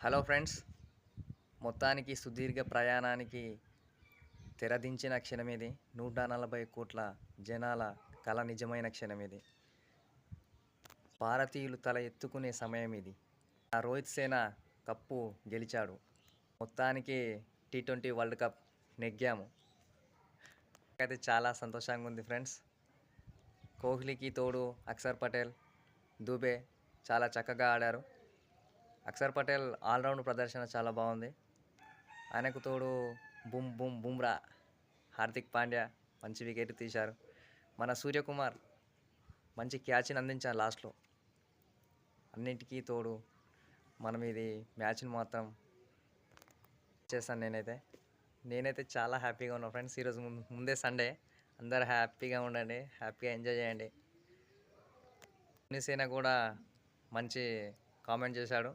Hello friends, మొత్తానికి సుదీర్ఘ ప్రయాణానికి తెరదించిన క్షణమిది. 140 కోట్ల జనాల కల నిజమైన క్షణమిది. భారతీయులు తల ఎత్తుకునే సమయం ఇది. రోహిత్ సేన కప్పు గెలిచాడు. మొత్తానికి T20 వరల్డ్ కప్ నెగ్గాము. అయితే చాలా సంతోషంగా ఉంది ఫ్రెండ్స్. కోహ్లీకి తోడు అక్షర్ పటేల్, దుబే చాలా చక్కగా ఆడారు. అక్షర్ పటేల్ ఆల్రౌండ్ ప్రదర్శన చాలా బాగుంది. ఆయనకు తోడు బుమ్రా, హార్దిక్ పాండ్యా మంచి వికెట్ తీశారు. మన సూర్యకుమార్ మంచి క్యాచ్ని అందించారు లాస్ట్లో. అన్నింటికీ తోడు మనం ఇది మ్యాచ్ని మాత్రం చేశాను. నేనైతే చాలా హ్యాపీగా ఉన్నాను ఫ్రెండ్స్. ఈరోజు ముందే సండే, అందరు హ్యాపీగా ఉండండి, హ్యాపీగా ఎంజాయ్ చేయండి. సేన కూడా మంచి కామెంట్ చేశాడు.